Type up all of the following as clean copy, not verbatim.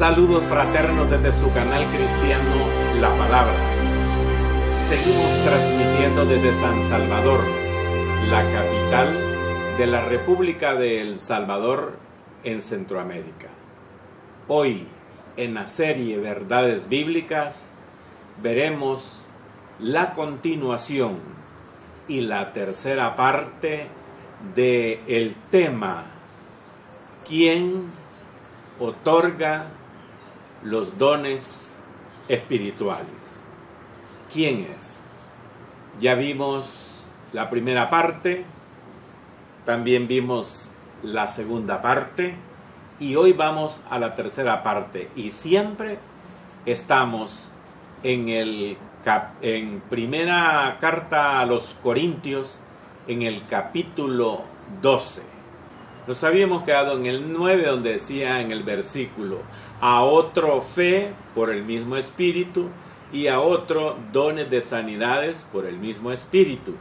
Saludos fraternos desde su canal cristiano La Palabra. Seguimos transmitiendo desde San Salvador, la capital de la República de El Salvador en Centroamérica. Hoy, en la serie Verdades Bíblicas, veremos la continuación y la tercera parte del tema ¿Quién otorga los dones espirituales? ¿Quién es? Ya vimos la primera parte, también vimos la segunda parte y hoy vamos a la tercera parte y siempre estamos en primera carta a los Corintios, en el capítulo 12. Nos habíamos quedado en el 9, donde decía en el versículo: a otro fe por el mismo Espíritu, y a otro dones de sanidades por el mismo Espíritu.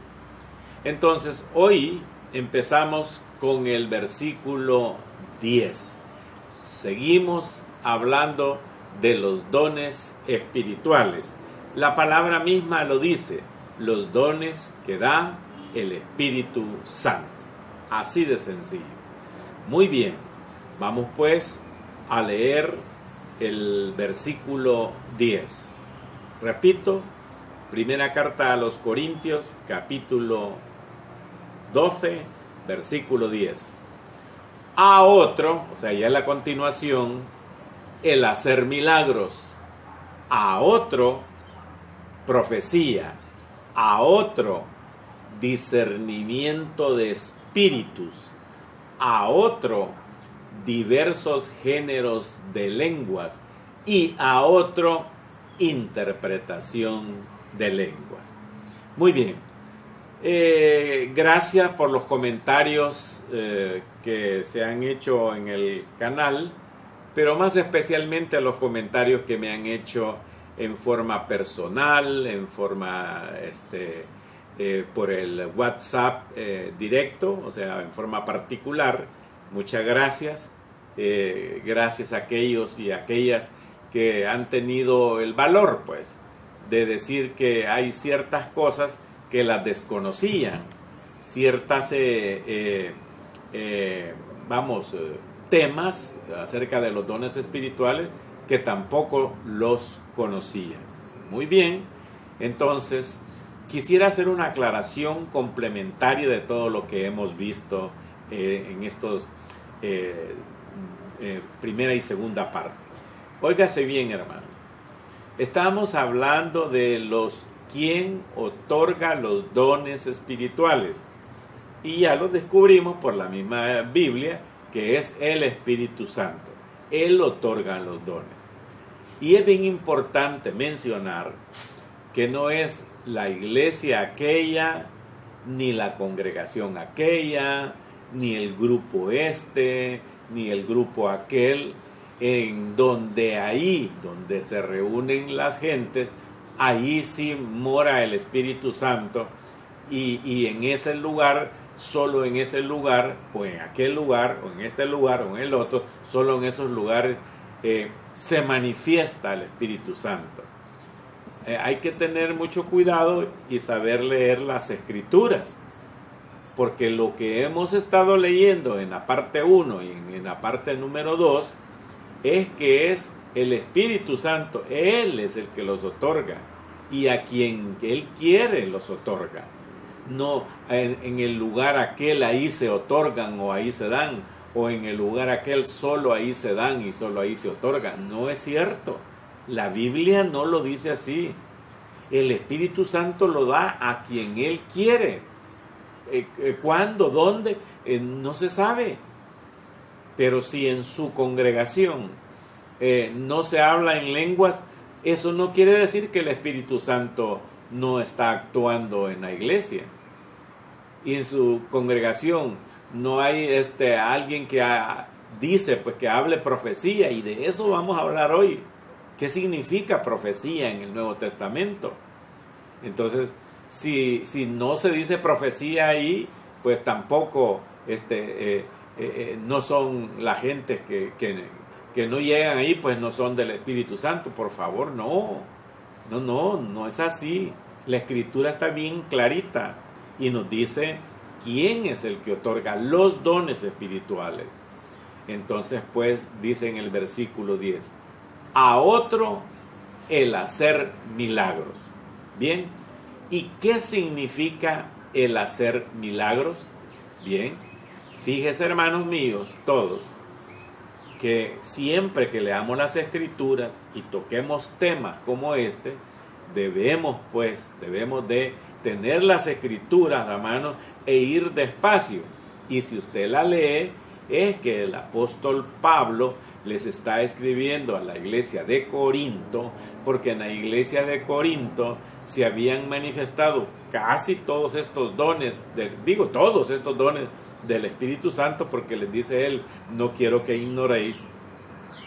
Entonces hoy empezamos con el versículo 10. Seguimos hablando de los dones espirituales. La palabra misma lo dice: los dones que da el Espíritu Santo. Así de sencillo. Muy bien, vamos pues a leer el versículo 10. Repito, primera carta a los Corintios, capítulo 12, versículo 10. A otro, o sea, ya en la continuación, el hacer milagros. A otro, profecía. A otro, discernimiento de espíritus. A otro, diversos géneros de lenguas, y a otro, interpretación de lenguas. Muy bien, gracias por los comentarios que se han hecho en el canal, pero más especialmente a los comentarios que me han hecho en forma personal, en forma por el WhatsApp directo, o sea, en forma particular. Muchas gracias. Gracias a aquellos y aquellas que han tenido el valor, pues, de decir que hay ciertas cosas que las desconocían, ciertas, temas acerca de los dones espirituales que tampoco los conocían. Muy bien, entonces quisiera hacer una aclaración complementaria de todo lo que hemos visto en estos primera y segunda parte. Óigase bien, hermanos. Estamos hablando de los quién otorga los dones espirituales. Y ya lo descubrimos por la misma Biblia, que es el Espíritu Santo. Él otorga los dones. Y es bien importante mencionar que no es la iglesia aquella, ni la congregación aquella, ni el grupo ni el grupo aquel, en donde donde se reúnen las gentes, ahí sí mora el Espíritu Santo, y en ese lugar, solo en ese lugar, o en aquel lugar, o en este lugar, o en el otro, solo en esos lugares se manifiesta el Espíritu Santo. Hay que tener mucho cuidado y saber leer las Escrituras, porque lo que hemos estado leyendo en la parte 1 y en la parte número 2 es que es el Espíritu Santo. Él es el que los otorga, y a quien Él quiere los otorga. No en el lugar aquel ahí se otorgan o ahí se dan, o en el lugar aquel solo ahí se dan y solo ahí se otorgan. No es cierto. La Biblia no lo dice así. El Espíritu Santo lo da a quien Él quiere. ¿Cuándo? ¿Dónde? No se sabe. Pero si en su congregación no se habla en lenguas, eso no quiere decir que el Espíritu Santo no está actuando en la iglesia. Y en su congregación no hay alguien que dice, pues, que hable profecía, y de eso vamos a hablar hoy. ¿Qué significa profecía en el Nuevo Testamento? Entonces, si no se dice profecía ahí, pues tampoco no son la gente que no llegan ahí, pues no son del Espíritu Santo. Por favor, no es así. La Escritura está bien clarita y nos dice quién es el que otorga los dones espirituales. Entonces, pues, dice en el versículo 10, a otro el hacer milagros. Bien, ¿y qué significa el hacer milagros? Bien, fíjese, hermanos míos, todos, que siempre que leamos las Escrituras y toquemos temas como este, debemos de tener las Escrituras a mano e ir despacio. Y si usted la lee, es que el apóstol Pablo les está escribiendo a la iglesia de Corinto, porque en la iglesia de Corinto se habían manifestado casi todos estos dones, todos estos dones del Espíritu Santo, porque les dice él, no quiero que ignoréis,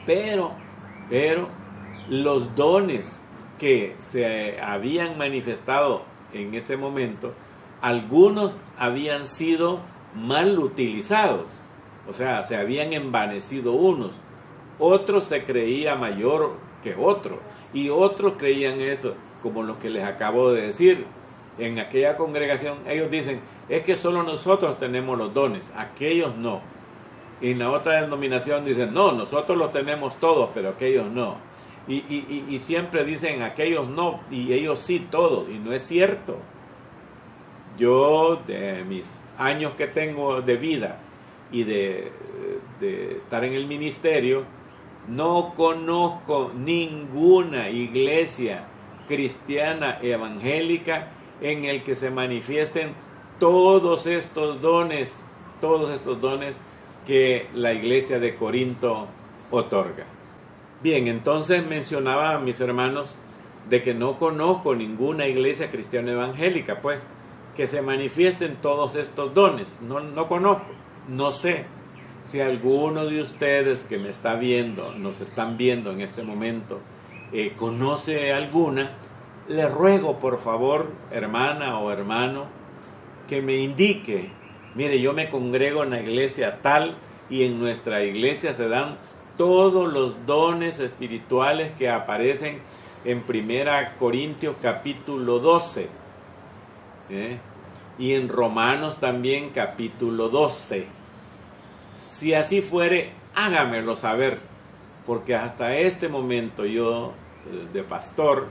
pero los dones que se habían manifestado en ese momento, algunos habían sido mal utilizados, o sea, se habían envanecido unos, otros se creía mayor que otro, y otros creían eso, como los que les acabo de decir. En aquella congregación ellos dicen, es que solo nosotros tenemos los dones, aquellos no. Y en la otra denominación dicen, no, nosotros los tenemos todos, pero aquellos no. Y siempre dicen, aquellos no, y ellos sí todos, y no es cierto. Yo, de mis años que tengo de vida y de estar en el ministerio, no conozco ninguna iglesia cristiana evangélica en el que se manifiesten todos estos dones que la iglesia de Corinto otorga. Bien, entonces mencionaba a mis hermanos de que no conozco ninguna iglesia cristiana evangélica, pues, que se manifiesten todos estos dones. No conozco, no sé. Si alguno de ustedes que me está viendo, nos están viendo en este momento, conoce alguna, le ruego por favor, hermana o hermano, que me indique. Mire, yo me congrego en la iglesia tal y en nuestra iglesia se dan todos los dones espirituales que aparecen en 1 Corintios capítulo 12 y en Romanos también capítulo 12. Si así fuere, hágamelo saber, porque hasta este momento yo, de pastor,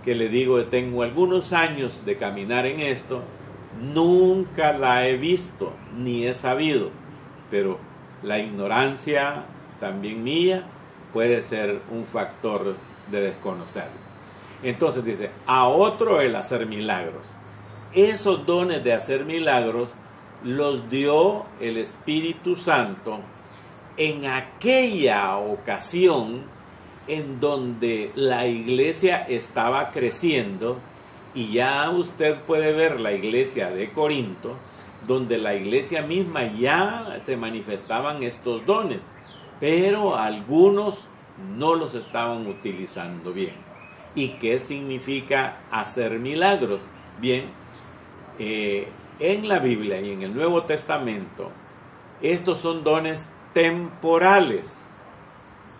que le digo, tengo algunos años de caminar en esto, nunca la he visto ni he sabido, pero la ignorancia también mía puede ser un factor de desconocerlo. Entonces dice, a otro el hacer milagros. Esos dones de hacer milagros los dio el Espíritu Santo en aquella ocasión en donde la iglesia estaba creciendo, y ya usted puede ver la iglesia de Corinto, donde la iglesia misma ya se manifestaban estos dones, pero algunos no los estaban utilizando bien. ¿Y qué significa hacer milagros? Bien, en la Biblia y en el Nuevo Testamento, estos son dones temporales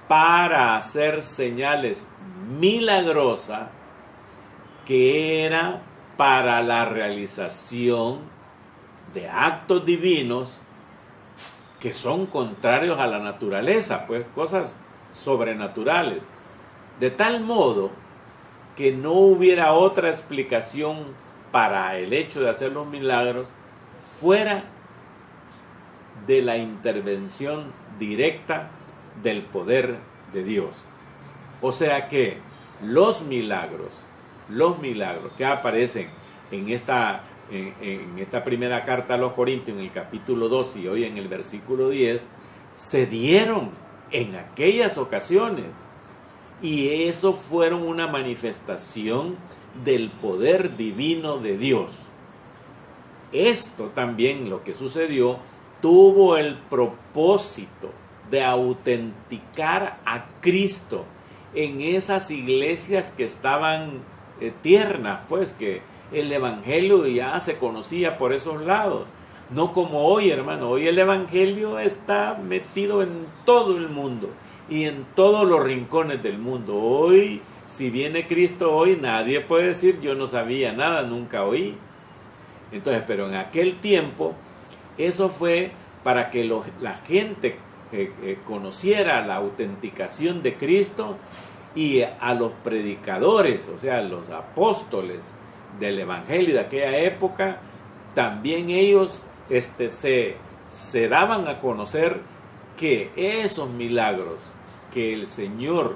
para hacer señales milagrosas, que era para la realización de actos divinos que son contrarios a la naturaleza, pues cosas sobrenaturales, de tal modo que no hubiera otra explicación para el hecho de hacer los milagros fuera de la intervención directa del poder de Dios. O sea que los milagros que aparecen en esta primera carta a los Corintios, en el capítulo 2 y hoy en el versículo 10, se dieron en aquellas ocasiones, y eso fueron una manifestación del poder divino de Dios. Esto también, lo que sucedió, tuvo el propósito de autenticar a Cristo en esas iglesias que estaban tiernas, pues que el evangelio ya se conocía por esos lados. No como hoy, hermano, hoy el evangelio está metido en todo el mundo y en todos los rincones del mundo. Hoy, si viene Cristo hoy, nadie puede decir yo no sabía nada, nunca oí. Entonces, pero en aquel tiempo, eso fue para que la gente conociera la autenticación de Cristo, y a los predicadores, o sea, los apóstoles del evangelio de aquella época, también ellos se daban a conocer que esos milagros que el Señor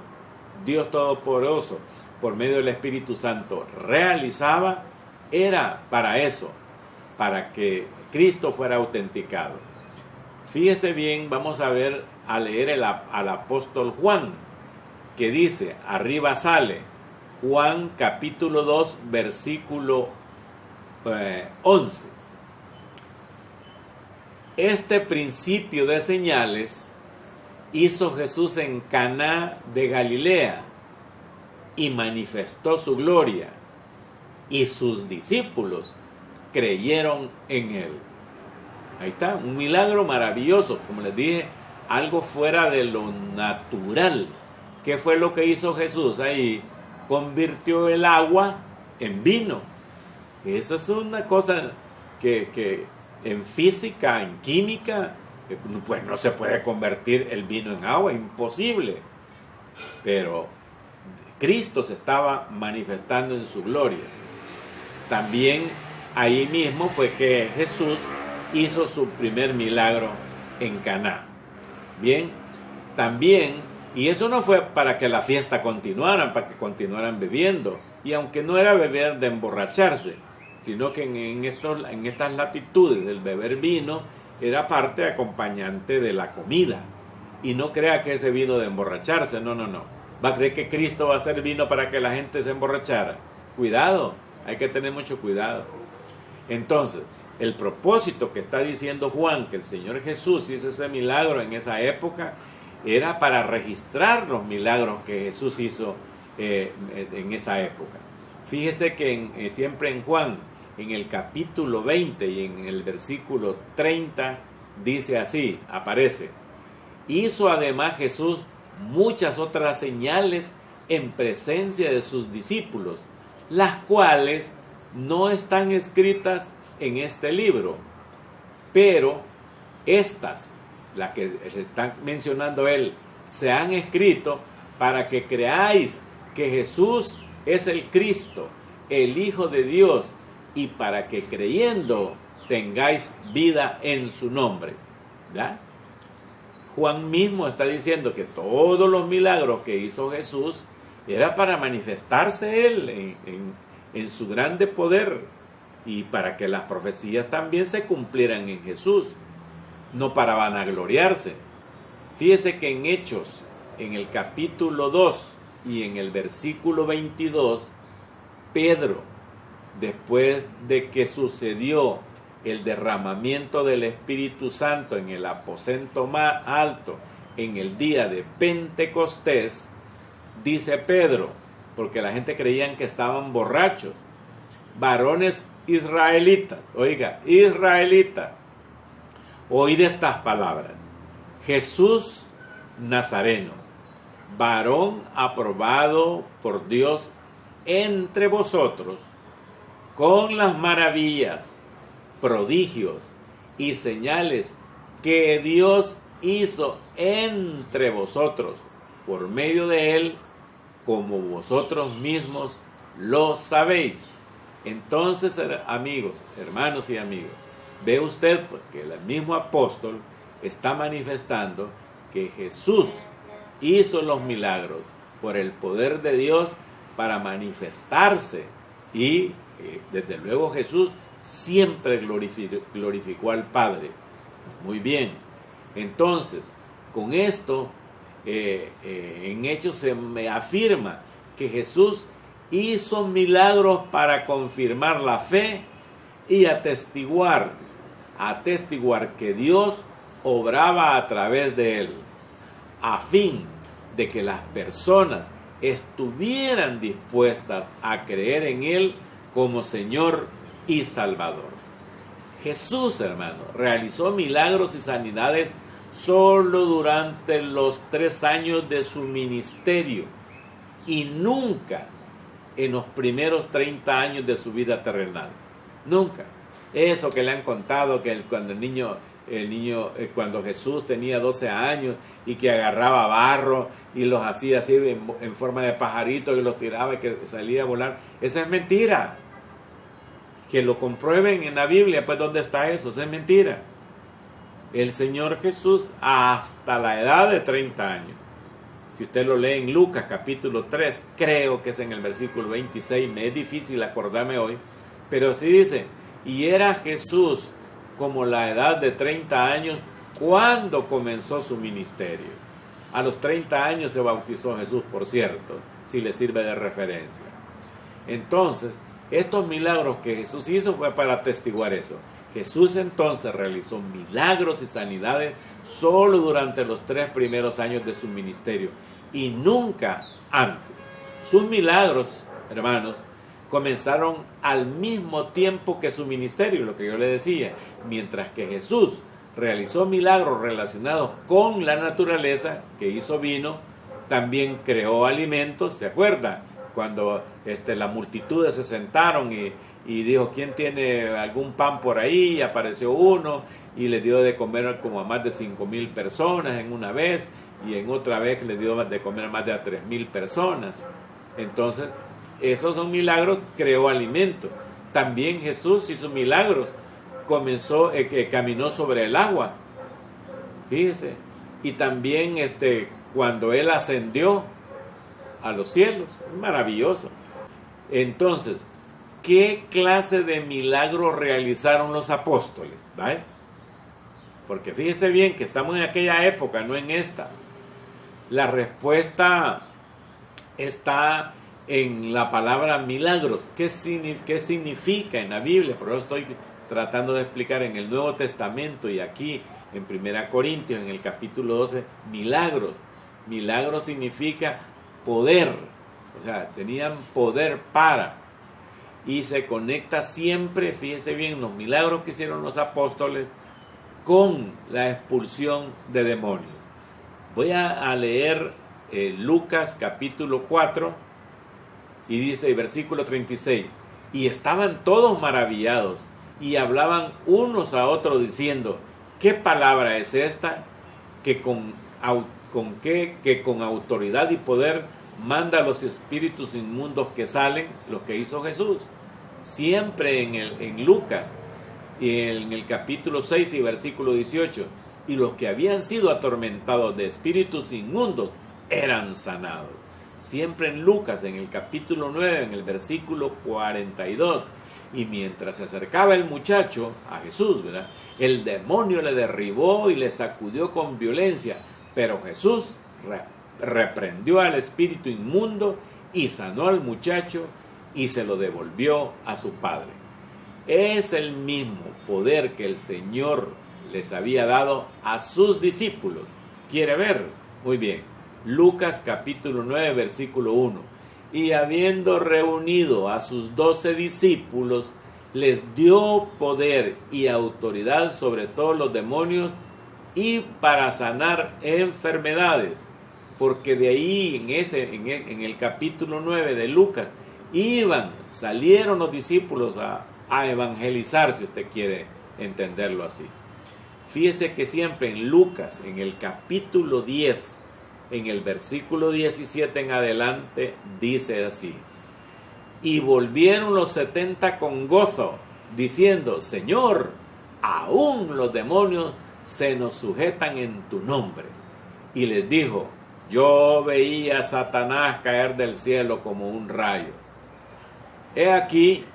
Dios Todopoderoso por medio del Espíritu Santo realizaba, era para eso, para que Cristo fuera autenticado. Fíjese bien, vamos a leer al apóstol Juan, que dice, arriba sale, Juan capítulo 2, versículo 11. Este principio de señales hizo Jesús en Caná de Galilea y manifestó su gloria, y sus discípulos creyeron en él. Ahí está, un milagro maravilloso, como les dije, algo fuera de lo natural. ¿Qué fue lo que hizo Jesús ahí? Convirtió el agua en vino. Esa es una cosa que en física, en química, pues no se puede convertir el vino en agua, imposible. Pero Cristo se estaba manifestando en su gloria. También ahí mismo fue que Jesús hizo su primer milagro en Caná. Bien, también, y eso no fue para que la fiesta continuara, para que continuaran bebiendo, y aunque no era beber de emborracharse, sino que en estas latitudes el beber vino era parte acompañante de la comida. Y no crea que ese vino de emborracharse, no. Va a creer que Cristo va a hacer vino para que la gente se emborrachara. Cuidado, hay que tener mucho cuidado. Entonces, el propósito que está diciendo Juan, que el Señor Jesús hizo ese milagro en esa época, era para registrar los milagros que Jesús hizo en esa época. Fíjese que siempre en Juan, en el capítulo 20 y en el versículo 30, dice así, aparece: hizo además Jesús muchas otras señales en presencia de sus discípulos, las cuales no están escritas en este libro, pero estas, las que se están mencionando él, se han escrito para que creáis que Jesús es el Cristo, el Hijo de Dios, y para que creyendo tengáis vida en su nombre. ¿Ya? Juan mismo está diciendo que todos los milagros que hizo Jesús era para manifestarse él en su grande poder, y para que las profecías también se cumplieran en Jesús, no para vanagloriarse. Fíjese que en Hechos, en el capítulo 2 y en el versículo 22, Pedro, después de que sucedió el derramamiento del Espíritu Santo en el aposento más alto en el día de Pentecostés, dice Pedro, porque la gente creían que estaban borrachos: varones israelitas, oiga, israelitas, oíd estas palabras: Jesús Nazareno, varón aprobado por Dios entre vosotros, con las maravillas, prodigios y señales que Dios hizo entre vosotros por medio de él, como vosotros mismos lo sabéis. Entonces, amigos, hermanos y amigos, ve usted pues, que el mismo apóstol está manifestando que Jesús hizo los milagros por el poder de Dios para manifestarse, y desde luego Jesús siempre glorificó al Padre. Muy bien, entonces con esto en Hechos se me afirma que Jesús hizo milagros para confirmar la fe y atestiguar que Dios obraba a través de él, a fin de que las personas estuvieran dispuestas a creer en él como Señor y Salvador. Jesús, hermano, realizó milagros y sanidades solo durante los 3 años de su ministerio y nunca en los primeros 30 años de su vida terrenal. Nunca. Eso que le han contado, que cuando Jesús tenía 12 años y que agarraba barro y los hacía así en forma de pajaritos y los tiraba y que salía a volar, esa es mentira. Que lo comprueben en la Biblia, pues ¿dónde está eso? Esa es mentira. El Señor Jesús hasta la edad de 30 años. Si usted lo lee en Lucas capítulo 3, creo que es en el versículo 26, me es difícil acordarme hoy, pero sí dice, y era Jesús como la edad de 30 años cuando comenzó su ministerio. A los 30 años se bautizó Jesús, por cierto, si le sirve de referencia. Entonces, estos milagros que Jesús hizo fue para atestiguar eso. Jesús entonces realizó milagros y sanidades solo durante los 3 primeros años de su ministerio y nunca antes. Sus milagros, hermanos, comenzaron al mismo tiempo que su ministerio, lo que yo le decía, mientras que Jesús realizó milagros relacionados con la naturaleza, que hizo vino, también creó alimentos, ¿se acuerda? Cuando las multitudes se sentaron y dijo, ¿quién tiene algún pan por ahí? Y apareció uno y le dio de comer como a más de 5,000 personas en una vez, y en otra vez le dio de comer a más de 3,000 personas. Entonces, esos son milagros, creó alimento. También Jesús hizo milagros, caminó sobre el agua, fíjese, y también cuando Él ascendió a los cielos, maravilloso. Entonces, ¿qué clase de milagros realizaron los apóstoles? ¿Vale? Porque fíjese bien que estamos en aquella época, no en esta. La respuesta está en la palabra milagros. ¿Qué significa en la Biblia? Por eso estoy tratando de explicar en el Nuevo Testamento y aquí en 1 Corintios, en el capítulo 12, milagros. Milagros significa poder, o sea, tenían poder para, y se conecta siempre, fíjense bien, los milagros que hicieron los apóstoles con la expulsión de demonios. Voy a leer Lucas capítulo 4 y dice, versículo 36, y estaban todos maravillados y hablaban unos a otros diciendo, ¿qué palabra es esta que con autoridad y poder manda a los espíritus inmundos que salen? Lo que hizo Jesús. Siempre en Lucas, en el capítulo 6 y versículo 18, y los que habían sido atormentados de espíritus inmundos eran sanados. Siempre en Lucas, en el capítulo 9, en el versículo 42, y mientras se acercaba el muchacho a Jesús, ¿verdad?, el demonio le derribó y le sacudió con violencia, pero Jesús reprendió al espíritu inmundo y sanó al muchacho y se lo devolvió a su padre. Es el mismo poder que el Señor les había dado a sus discípulos. ¿Quiere ver? Muy bien. Lucas capítulo 9, versículo 1. Y habiendo reunido a sus 12 discípulos, les dio poder y autoridad sobre todos los demonios y para sanar enfermedades. Porque de ahí, en el capítulo 9 de Lucas, salieron los discípulos a evangelizar, si usted quiere entenderlo así. Fíjese que siempre en Lucas, en el capítulo 10, en el versículo 17 en adelante, dice así: y volvieron los 70 con gozo, diciendo, Señor, aún los demonios se nos sujetan en tu nombre. Y les dijo, yo veía a Satanás caer del cielo como un rayo. He aquí,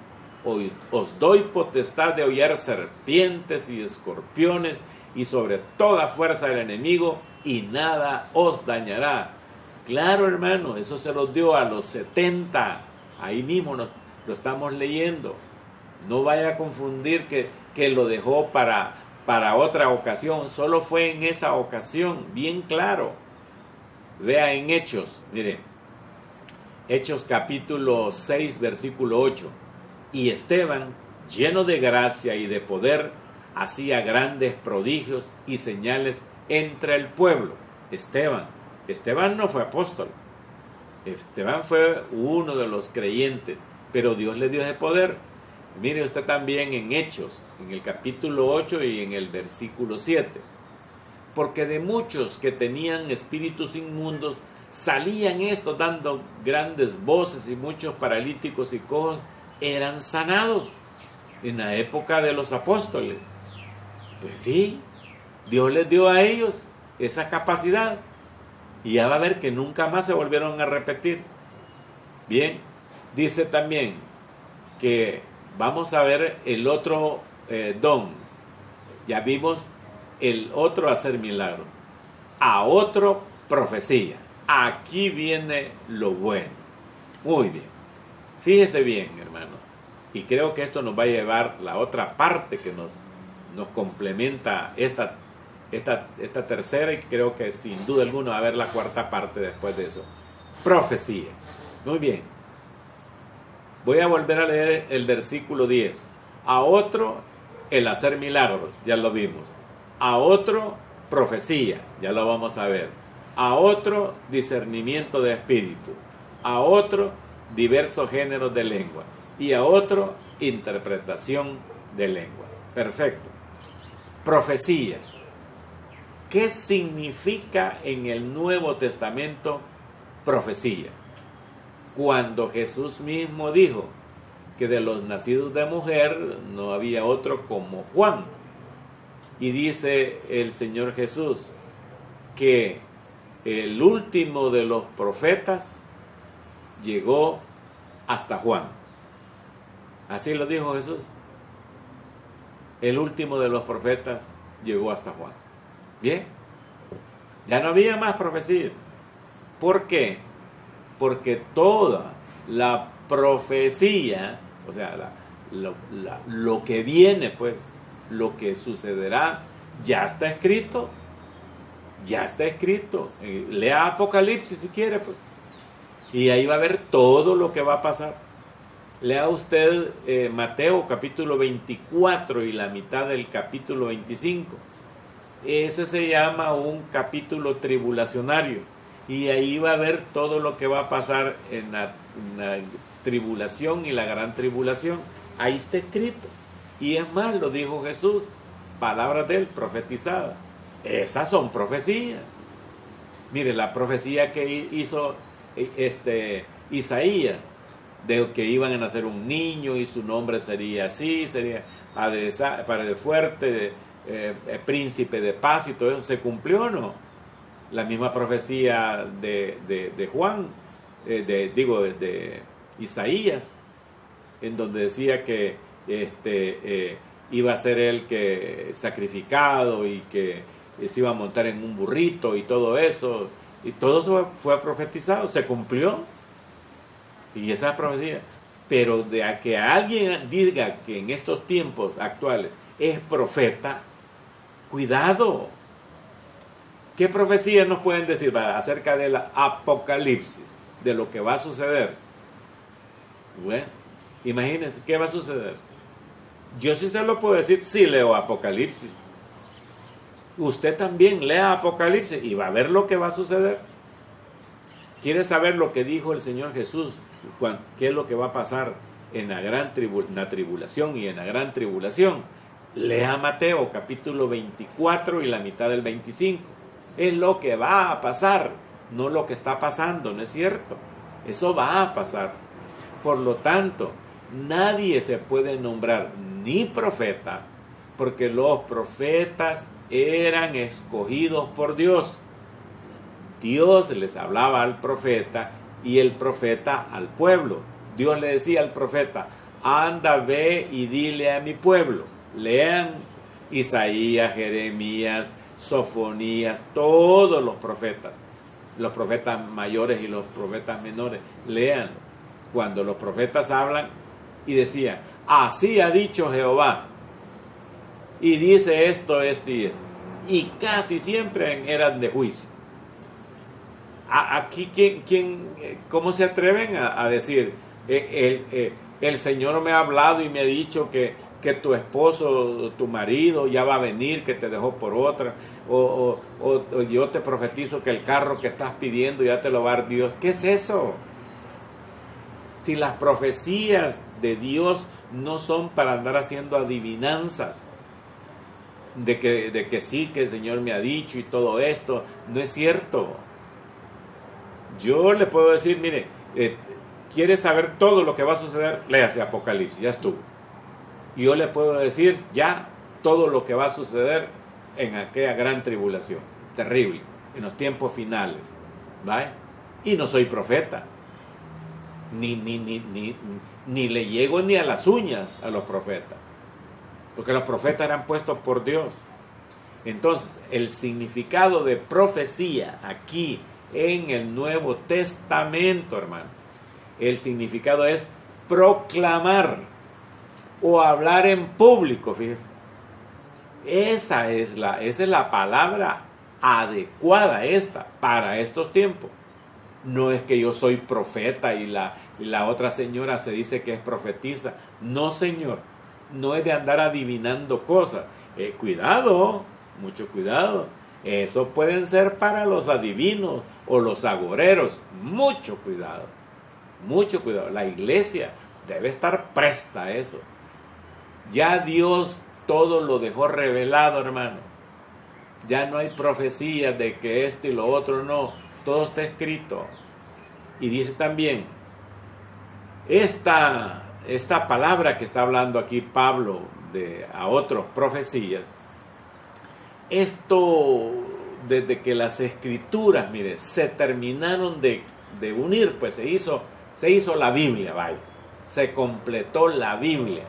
hoy os doy potestad de hollar serpientes y escorpiones y sobre toda fuerza del enemigo, y nada os dañará. Claro, hermano, eso se los dio a los 70. Ahí mismo lo estamos leyendo. No vaya a confundir que lo dejó para otra ocasión. Solo fue en esa ocasión, bien claro. Vea en Hechos, mire, Hechos capítulo 6, versículo 8. Y Esteban, lleno de gracia y de poder, hacía grandes prodigios y señales entre el pueblo. Esteban no fue apóstol. Esteban fue uno de los creyentes, pero Dios le dio ese poder. Mire usted también en Hechos, en el capítulo 8 y en el versículo 7. Porque de muchos que tenían espíritus inmundos, salían estos dando grandes voces, y muchos paralíticos y cojos eran sanados en la época de los apóstoles. Pues sí, Dios les dio a ellos esa capacidad, y ya va a ver que nunca más se volvieron a repetir. Bien, dice también que vamos a ver el otro don. Ya vimos el otro hacer milagros. A otro profecía. Aquí viene lo bueno. Muy bien. Fíjese bien, hermano. Y creo que esto nos va a llevar la otra parte que nos complementa esta tercera, y creo que sin duda alguna va a haber la cuarta parte después de eso. Profecía. Muy bien. Voy a volver a leer el versículo 10. A otro el hacer milagros, ya lo vimos. A otro profecía, ya lo vamos a ver. A otro discernimiento de espíritu. A otro diversos géneros de lengua. Y a otro interpretación de lengua. Perfecto. Profecía. ¿Qué significa en el Nuevo Testamento profecía? Cuando Jesús mismo dijo que de los nacidos de mujer no había otro como Juan. Y dice el Señor Jesús que el último de los profetas llegó hasta Juan. Así lo dijo Jesús. El último de los profetas llegó hasta Juan. Bien, ya no había más profecía. ¿Por qué? Porque toda la profecía, o sea, lo que viene, pues, lo que sucederá, ya está escrito. Ya está escrito. Lea Apocalipsis si quiere, pues. Y ahí va a ver todo lo que va a pasar. Lea usted Mateo capítulo 24 y la mitad del capítulo 25. Ese se llama un capítulo tribulacionario. Y ahí va a ver todo lo que va a pasar en la tribulación y la gran tribulación. Ahí está escrito. Y es más, lo dijo Jesús. Palabras de él profetizadas. Esas son profecías. Mire, la profecía que hizo Isaías, de que iban a nacer un niño y su nombre sería así, sería padre fuerte, príncipe de paz, y todo eso, ¿se cumplió o no? La misma profecía de Juan, de Isaías, en donde decía que iba a ser él que sacrificado y que se iba a montar en un burrito y todo eso fue profetizado, se cumplió. Y esa profecía, pero de a que alguien diga que en estos tiempos actuales es profeta, cuidado. ¿Qué profecías nos pueden decir acerca del Apocalipsis, de lo que va a suceder? Bueno, imagínense, ¿qué va a suceder? Yo sí se lo puedo decir si leo Apocalipsis. Usted también lea Apocalipsis y va a ver lo que va a suceder. ¿Quiere saber lo que dijo el Señor Jesús? ¿Qué es lo que va a pasar en la tribulación y en la gran tribulación? Lea Mateo capítulo 24 y la mitad del 25. Es lo que va a pasar, no lo que está pasando, ¿no es cierto? Eso va a pasar. Por lo tanto, nadie se puede nombrar ni profeta, porque los profetas eran escogidos por Dios. Dios les hablaba al profeta y el profeta al pueblo. Dios le decía al profeta: anda, ve y dile a mi pueblo. Lean Isaías, Jeremías, Sofonías, todos los profetas mayores y los profetas menores. Lean cuando los profetas hablan y decían: así ha dicho Jehová, y dice esto, esto y esto. Y casi siempre eran de juicio. Aquí, ¿cómo se atreven a decir? El Señor me ha hablado y me ha dicho que que tu esposo, tu marido ya va a venir, que te dejó por otra, o yo te profetizo que el carro que estás pidiendo ya te lo va a dar Dios. ¿Qué es eso? Si las profecías de Dios no son para andar haciendo adivinanzas, de que sí, que el Señor me ha dicho y todo esto, no es cierto. Yo le puedo decir, mire, ¿quieres saber todo lo que va a suceder? Léase Apocalipsis, ya estuvo. Y yo le puedo decir ya todo lo que va a suceder en aquella gran tribulación, terrible, en los tiempos finales, ¿vale? Y no soy profeta, ni le llego ni a las uñas a los profetas, porque los profetas eran puestos por Dios. Entonces, el significado de profecía aquí en el Nuevo Testamento, hermano, el significado es proclamar o hablar en público, fíjese. Esa es la palabra adecuada para estos tiempos. No es que yo soy profeta y la otra señora se dice que es profetisa. No, señor. No es de andar adivinando cosas. Cuidado, mucho cuidado. Eso pueden ser para los adivinos o los agoreros. Mucho cuidado. Mucho cuidado. La iglesia debe estar presta a eso. Ya Dios todo lo dejó revelado, hermano. Ya no hay profecías de que esto y lo otro, no. Todo está escrito. Y dice también, esta palabra que está hablando aquí Pablo a otros profecías, esto desde que las escrituras, mire, se terminaron de unir, pues se hizo la Biblia, vaya. Se completó la Biblia.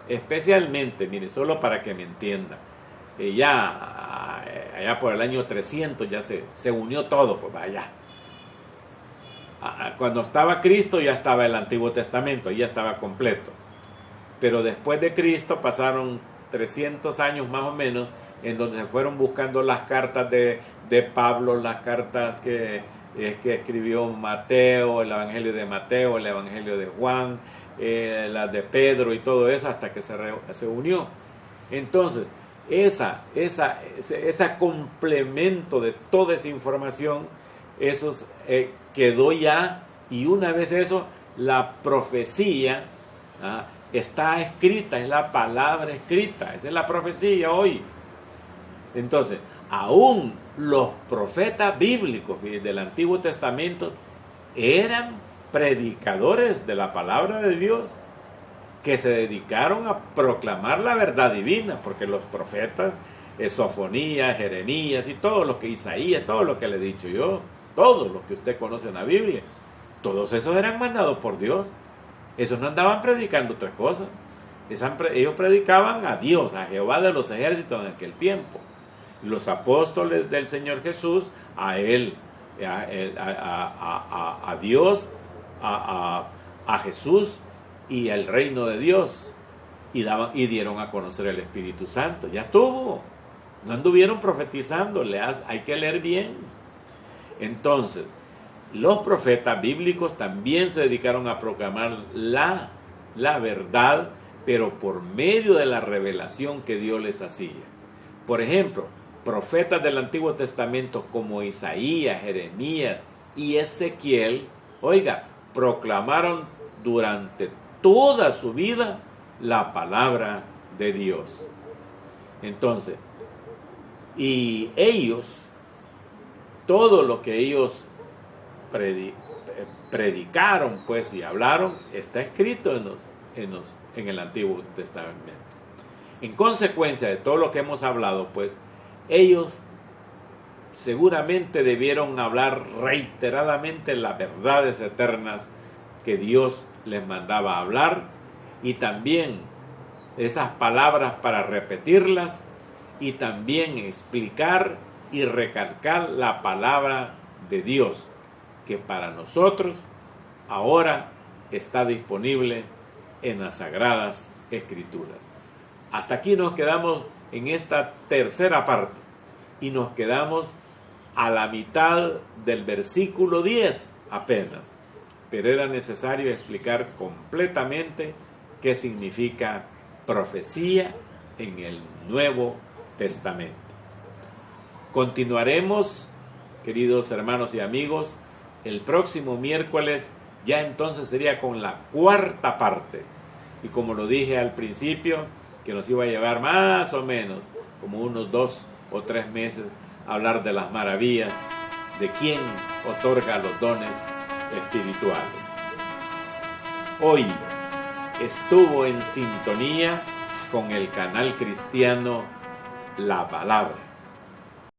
Especialmente, mire, solo para que me entienda, allá por el año 300 ya se unió todo, pues vaya. Cuando estaba Cristo ya estaba el Antiguo Testamento, ya estaba completo. Pero después de Cristo pasaron 300 años más o menos, en donde se fueron buscando las cartas de Pablo, las cartas que escribió Mateo, el Evangelio de Mateo, el Evangelio de Juan, las de Pedro y todo eso, hasta que se unió. Entonces, ese complemento de toda esa información, eso quedó ya, y una vez eso, la profecía está escrita, es la palabra escrita, esa es la profecía hoy. Entonces, aún los profetas bíblicos del Antiguo Testamento eran predicadores de la palabra de Dios, que se dedicaron a proclamar la verdad divina, porque los profetas, Sofonías, Jeremías y todos los que Isaías, todo lo que le he dicho yo, todos los que usted conoce en la Biblia, todos esos eran mandados por Dios. Esos no andaban predicando otra cosa. Ellos predicaban a Dios, a Jehová de los ejércitos en aquel tiempo. Los apóstoles del Señor Jesús, a Él, a Dios, a Jesús y al reino de Dios, y dieron a conocer el Espíritu Santo. Ya estuvo. No anduvieron profetizando. Hay que leer bien. Entonces, los profetas bíblicos también se dedicaron a proclamar la verdad, pero por medio de la revelación que Dios les hacía. Por ejemplo, profetas del Antiguo Testamento como Isaías, Jeremías y Ezequiel, proclamaron durante toda su vida la palabra de Dios. Entonces, y ellos, todo lo que ellos predicaron, pues, y hablaron, está escrito en el Antiguo Testamento. En consecuencia de todo lo que hemos hablado, pues, ellos seguramente debieron hablar reiteradamente las verdades eternas que Dios les mandaba hablar, y también esas palabras para repetirlas, y también explicar y recalcar la palabra de Dios, que para nosotros ahora está disponible en las Sagradas Escrituras. Hasta aquí nos quedamos en esta tercera parte, y nos quedamos a la mitad del versículo 10 apenas, pero era necesario explicar completamente qué significa profecía en el Nuevo Testamento. Continuaremos, queridos hermanos y amigos, el próximo miércoles. Ya entonces sería con la cuarta parte. Y como lo dije al principio, que nos iba a llevar más o menos como unos 2 o 3 meses a hablar de las maravillas de quién otorga los dones espirituales. Hoy estuvo en sintonía con el canal cristiano La Palabra.